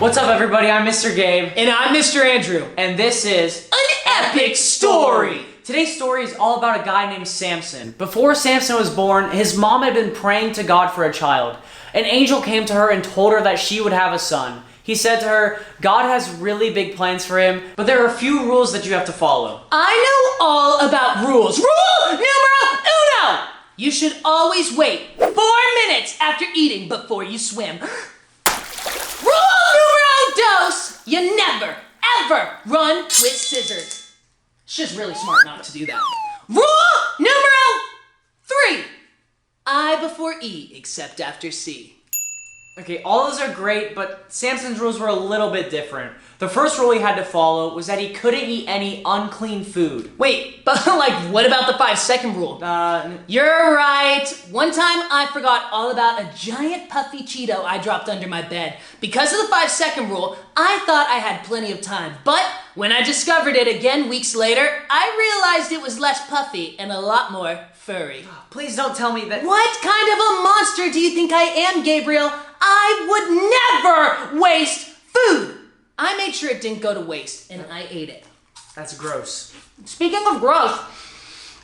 What's up, everybody? I'm Mr. Gabe. And I'm Mr. Andrew. And this is An Epic Story. Today's story is all about a guy named Samson. Before Samson was born, his mom had been praying to God for a child. An angel came to her and told her that she would have a son. He said to her, God has really big plans for him, but there are a few rules that you have to follow. I know all about rules. Rule numero uno! You should always wait 4 minutes after eating before you swim. Rule numero dos! You never, ever run with scissors. She's really smart not to do that. Rule numero 3. I before E, except after C. Okay, all those are great, but Samson's rules were a little bit different. The first rule he had to follow was that he couldn't eat any unclean food. Wait, but like, what about the 5-second rule? You're right. One time I forgot all about a giant puffy Cheeto I dropped under my bed. Because of the 5-second rule, I thought I had plenty of time. But when I discovered it again weeks later, I realized it was less puffy and a lot more furry. Please don't tell me that— What kind of a monster do you think I am, Gabriel? I would never waste food. I made sure it didn't go to waste, and I ate it. That's gross. Speaking of gross,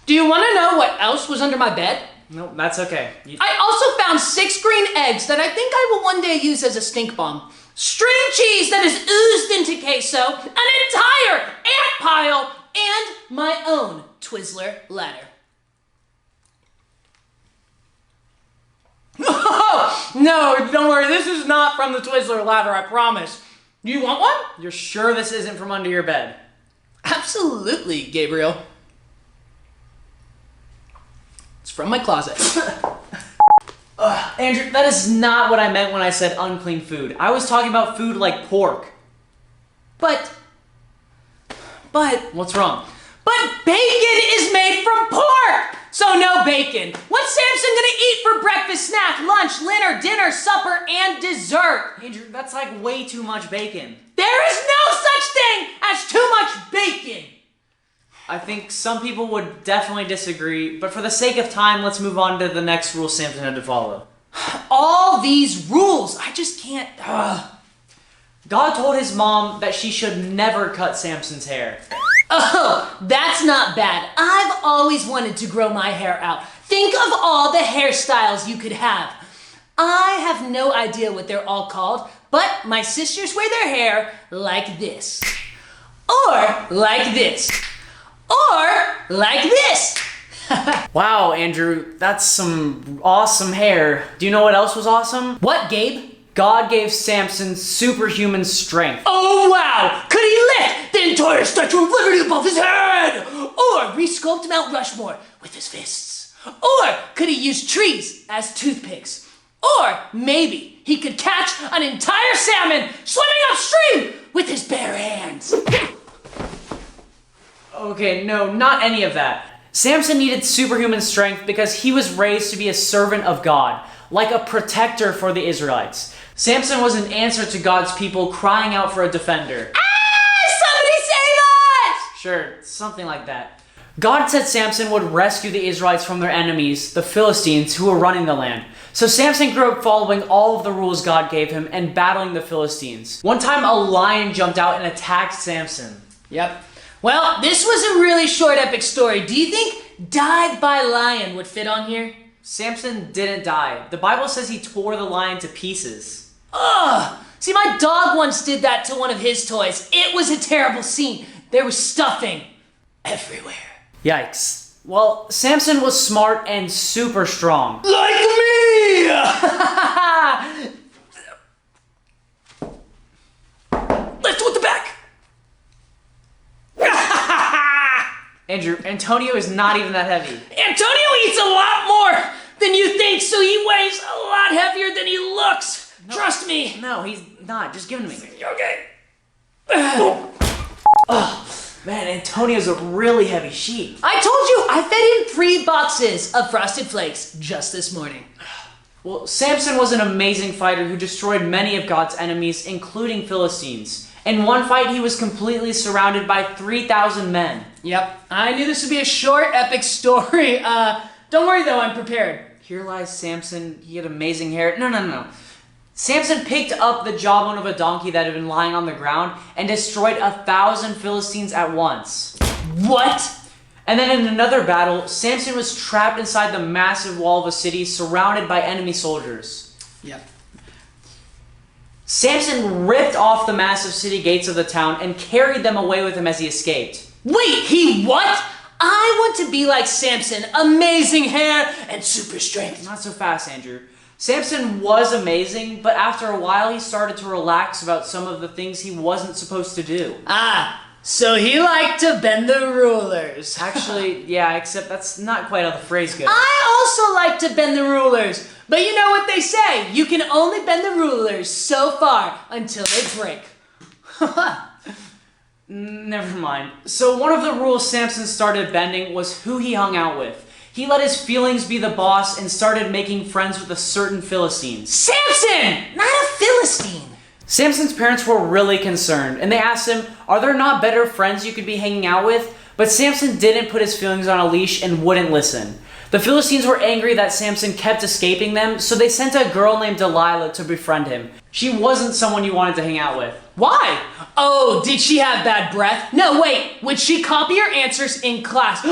do you want to know what else was under my bed? No, that's okay. I also found 6 green eggs that I think I will one day use as a stink bomb. String cheese that is oozed into queso, an entire ant pile, and my own Twizzler ladder. Oh, no, don't worry. This is not from the Twizzler ladder, I promise. You want one? You're sure this isn't from under your bed? Absolutely, Gabriel. It's from my closet. Andrew, that is not what I meant when I said unclean food. I was talking about food like pork. But, What's wrong? But bacon is made from pork! So no bacon. What's Samson gonna eat for breakfast, snack, lunch, dinner, supper, and dessert? Andrew, that's like way too much bacon. There is no such thing as too much bacon! I think some people would definitely disagree, but for the sake of time, let's move on to the next rule Samson had to follow. All these rules, I just can't... God told his mom that she should never cut Samson's hair. Oh, that's not bad. I've always wanted to grow my hair out. Think of all the hairstyles you could have. I have no idea what they're all called, but my sisters wear their hair like this. Or like this. Or like this. Wow, Andrew, that's some awesome hair. Do you know what else was awesome? What, Gabe? God gave Samson superhuman strength. Oh, wow! Could he lift the entire Statue of Liberty above his head? Or resculpt Mount Rushmore with his fists? Or could he use trees as toothpicks? Or maybe he could catch an entire salmon swimming upstream with his bare hands? Okay, no, not any of that. Samson needed superhuman strength because he was raised to be a servant of God, like a protector for the Israelites. Samson was an answer to God's people crying out for a defender. Somebody save us! Sure, something like that. God said Samson would rescue the Israelites from their enemies, the Philistines, who were running the land. So Samson grew up following all of the rules God gave him and battling the Philistines. One time a lion jumped out and attacked Samson. Yep. Well, this was a really short epic story. Do you think died by lion would fit on here? Samson didn't die. The Bible says he tore the lion to pieces. Ugh! See, my dog once did that to one of his toys. It was a terrible scene. There was stuffing everywhere. Yikes. Well, Samson was smart and super strong. Like me! Let's do it the back! Andrew, Antonio is not even that heavy. Antonio eats a lot more than you think, so he weighs a lot heavier than he looks. No, trust me. No, he's not. Just give him to me. Okay. Oh, man, Antonio's a really heavy sheep. I told you, I fed him 3 boxes of Frosted Flakes just this morning. Well, Samson was an amazing fighter who destroyed many of God's enemies, including Philistines. In one fight, he was completely surrounded by 3,000 men. Yep, I knew this would be a short, epic story. Don't worry though, I'm prepared. Here lies Samson. He had amazing hair. No. Samson picked up the jawbone of a donkey that had been lying on the ground and destroyed 1,000 Philistines at once. What? And then in another battle, Samson was trapped inside the massive wall of a city surrounded by enemy soldiers. Yep. Samson ripped off the massive city gates of the town and carried them away with him as he escaped. Wait, he what? I want to be like Samson. Amazing hair and super strength. Not so fast, Andrew. Samson was amazing, but after a while he started to relax about some of the things he wasn't supposed to do. Ah, so he liked to bend the rulers. Actually, yeah, except that's not quite how the phrase goes. I also like to bend the rulers, but you know what they say, you can only bend the rulers so far until they break. Never mind. So one of the rules Samson started bending was who he hung out with. He let his feelings be the boss and started making friends with a certain Philistines. Samson! Not a Philistine! Samson's parents were really concerned, and they asked him, are there not better friends you could be hanging out with? But Samson didn't put his feelings on a leash and wouldn't listen. The Philistines were angry that Samson kept escaping them, so they sent a girl named Delilah to befriend him. She wasn't someone you wanted to hang out with. Why? Oh, did she have bad breath? No, wait, would she copy your answers in class?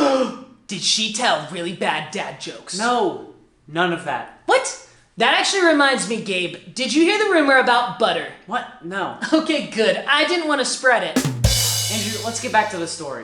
Did she tell really bad dad jokes? No, none of that. What? That actually reminds me, Gabe. Did you hear the rumor about butter? What? No. Okay, good. I didn't want to spread it. Andrew, let's get back to the story.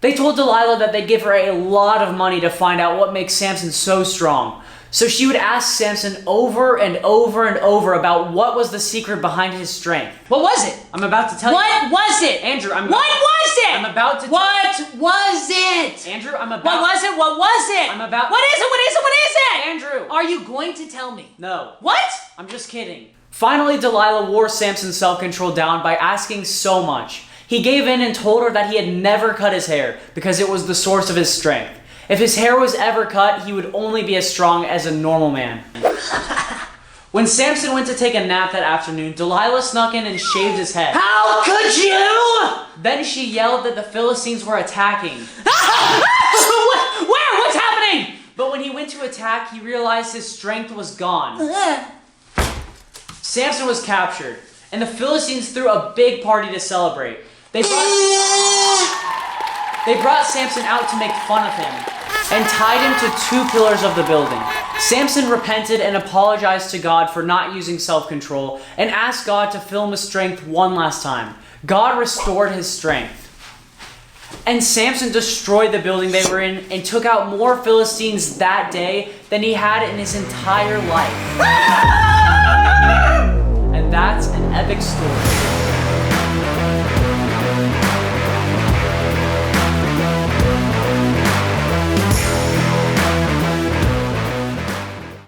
They told Delilah that they'd give her a lot of money to find out what makes Samson so strong. So she would ask Samson over and over and over about what was the secret behind his strength. What was it? I'm about to tell you. What was it? Andrew, What was it? I'm about to What was it? Andrew, I'm about... What was it? What was it? I'm about... What is it? What is it? What is it? Andrew! Are you going to tell me? No. What? I'm just kidding. Finally, Delilah wore Samson's self-control down by asking so much. He gave in and told her that he had never cut his hair because it was the source of his strength. If his hair was ever cut, he would only be as strong as a normal man. When Samson went to take a nap that afternoon, Delilah snuck in and shaved his head. How could you? Then she yelled that the Philistines were attacking. Where? What's happening? But when he went to attack, he realized his strength was gone. Samson was captured, and the Philistines threw a big party to celebrate. They brought Samson out to make fun of him and tied him to 2 pillars of the building. Samson repented and apologized to God for not using self-control and asked God to fill him with strength one last time. God restored his strength. And Samson destroyed the building they were in and took out more Philistines that day than he had in his entire life. And that's an epic story.